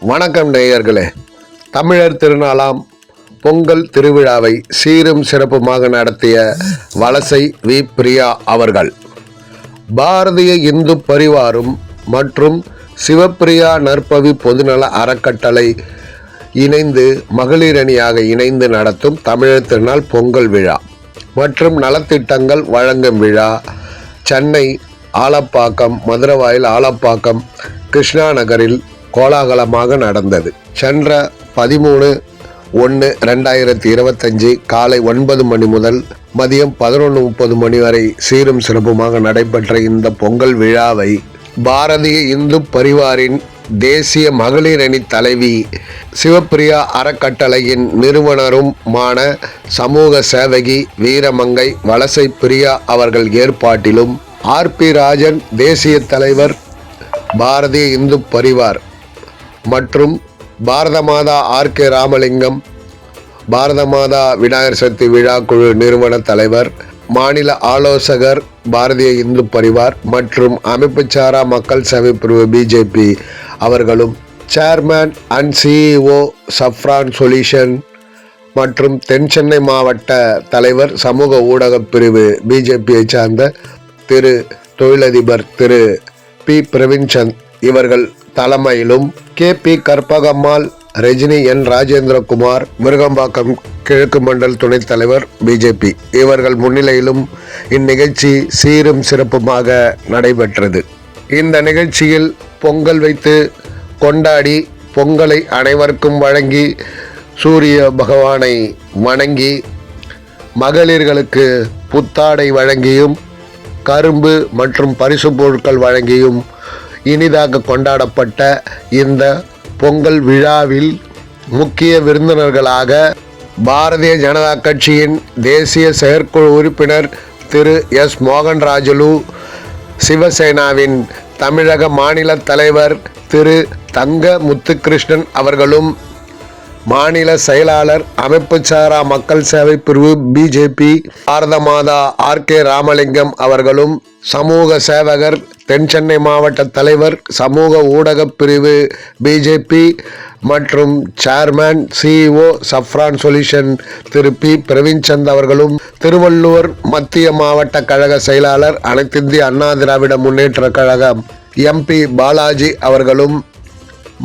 வணக்கம் நேயர்களே. தமிழர் திருநாளாம் பொங்கல் திருவிழாவை சீரும் சிறப்புமாக நடத்திய வலசை வி. பிரியா அவர்கள், பாரதிய இந்து பரிவாரும் மற்றும் சிவப்பிரியா நற்பவி பொதுநல அறக்கட்டளை இணைந்து மகளிரணியாக இணைந்து நடத்தும் தமிழர் திருநாள் பொங்கல் விழா மற்றும் நலத்திட்டங்கள் வழங்கும் விழா சென்னை ஆலப்பாக்கம், மதுரவாயில் ஆலப்பாக்கம், கிருஷ்ணா நகரில் கோலாகலமாக நடந்தது. சென்ற 13/1/2025 காலை 9 மணி முதல் மதியம் 11:30 மணி வரை சீரும் சிறப்புமாக நடைபெற்ற இந்த பொங்கல் விழாவை பாரதிய இந்து பரிவாரின் தேசிய மகளிர் அணி தலைவி, சிவப்பிரியா அறக்கட்டளையின் நிறுவனருமான சமூக சேவகி வீரமங்கை வலசை பிரியா அவர்கள் ஏற்பாட்டிலும், RP ராஜன் தேசிய தலைவர் பாரதிய இந்து பரிவார் மற்றும் பாரத மாதா RK ராமலிங்கம் பாரத மாதா விநாயகர் சதுர்த்தி விழா குழு நிறுவன தலைவர், மாநில ஆலோசகர் பாரதிய இந்து பரிவார் மற்றும் அமைப்புச்சாரா மக்கள் சேவை பிரிவு BJP அவர்களும், சேர்மேன் அண்ட் CEO சஃப்ரான் சொல்யூஷன் மற்றும் தென் சென்னை மாவட்ட தலைவர் சமூக ஊடக பிரிவு BJPயை சார்ந்த திரு தொழிலதிபர் திரு P. பிரவீன்சந்த் இவர்கள் தலைமையிலும், KP கற்பகம்மாள், ரஜினி N. ராஜேந்திரகுமார், விருகம்பாக்கம் கிழக்கு மண்டல் துணைத் தலைவர் BJP இவர்கள் முன்னிலையிலும் இந்நிகழ்ச்சி சீரும் சிறப்புமாக நடைபெற்றது. இந்த நிகழ்ச்சியில் பொங்கல் வைத்து கொண்டாடி, பொங்கலை அனைவருக்கும் வழங்கி, சூரிய பகவானை வணங்கி, மகளிர்களுக்கு புத்தாடை வழங்கியும், கரும்பு மற்றும் பரிசு பொருட்கள் வழங்கியும் இனிதாக கொண்டாடப்பட்ட இந்த பொங்கல் விழாவில் முக்கிய விருந்தினர்களாக பாரதிய ஜனதா கட்சியின் தேசிய செயற்குழு உறுப்பினர் திரு S. மோகன்ராஜுலு, சிவசேனாவின் தமிழக மாநில தலைவர் திரு தங்க முத்துகிருஷ்ணன் அவர்களும், மாநில செயலாளர் அமைப்புச்சாரா மக்கள் சேவை பிரிவு BJP பாரத மாதா RK ராமலிங்கம் அவர்களும், சமூக சேவகர் தென் சென்னை மாவட்ட தலைவர் சமூக ஊடக பிரிவு BJP மற்றும் சேர்மேன் CEO சஃப்ரான் சொல்யூஷன் திரு P. பிரவீன்சந்த் அவர்களும், திருவள்ளூர் மத்திய மாவட்ட கழக செயலாளர் அனைத்திந்திய அண்ணா திராவிட முன்னேற்ற கழகம் MP பாலாஜி அவர்களும்,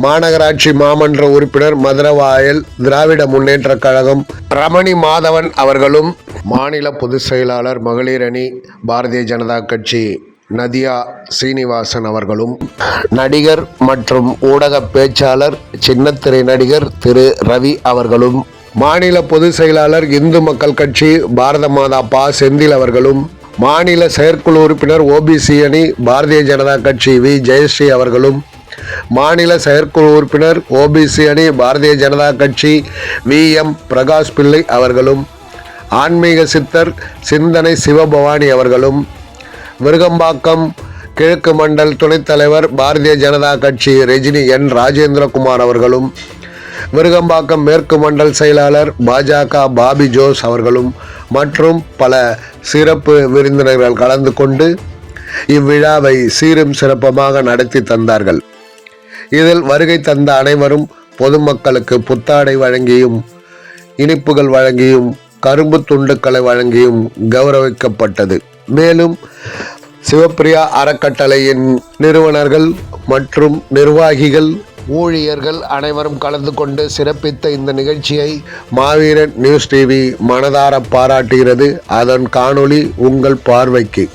மாநகராட்சி மாமன்ற உறுப்பினர் மதுரவாயல் திராவிட முன்னேற்ற கழகம் ரமணி மாதவன் அவர்களும், மாநில பொதுச் செயலாளர் மகளிர் அணி பாரதிய ஜனதா கட்சி நதியா சீனிவாசன் அவர்களும், நடிகர் மற்றும் ஊடக பேச்சாளர் சின்னத்திரை நடிகர் திரு ரவி அவர்களும், மாநில பொதுச் செயலாளர் இந்து மக்கள் கட்சி பாரத மாதா பா. செந்தில் அவர்களும், மாநில செயற்குழு உறுப்பினர் OBC அணி பாரதிய ஜனதா கட்சி V. ஜெயஸ்ரீ அவர்களும், மாநில செயற்குழு உறுப்பினர் OBC அணி பாரதிய ஜனதா கட்சி VM. பிரகாஷ் பிள்ளை அவர்களும், ஆன்மீக சித்தர் சிந்தனை சிவபவானி அவர்களும், விருகம்பாக்கம் கிழக்கு மண்டல் துணைத் தலைவர் பாரதிய ஜனதா கட்சி ரஜினி N. ராஜேந்திரகுமார் அவர்களும், விருகம்பாக்கம் மேற்கு மண்டல் செயலாளர் பாஜக பாபி ஜோஸ் அவர்களும் மற்றும் பல சிறப்பு விருந்தினர்கள் கலந்து கொண்டு இவ்விழாவை சீரும் சிறப்புமாக நடத்தி தந்தார்கள். இதில் வருகை தந்த அனைவரும் பொதுமக்களுக்கு புத்தாடை வழங்கியும், இனிப்புகள் வழங்கியும், கரும்பு துண்டுக்களை வழங்கியும் கௌரவிக்கப்பட்டது. மேலும் சிவப்பிரியா அறக்கட்டளையின் நிறுவனர்கள் மற்றும் நிர்வாகிகள், ஊழியர்கள் அனைவரும் கலந்து கொண்டு சிறப்பித்த இந்த நிகழ்ச்சியை மாவீரன் நியூஸ் TV மனதார பாராட்டுகிறது. அதன் காணொளி உங்கள் பார்வைக்கு.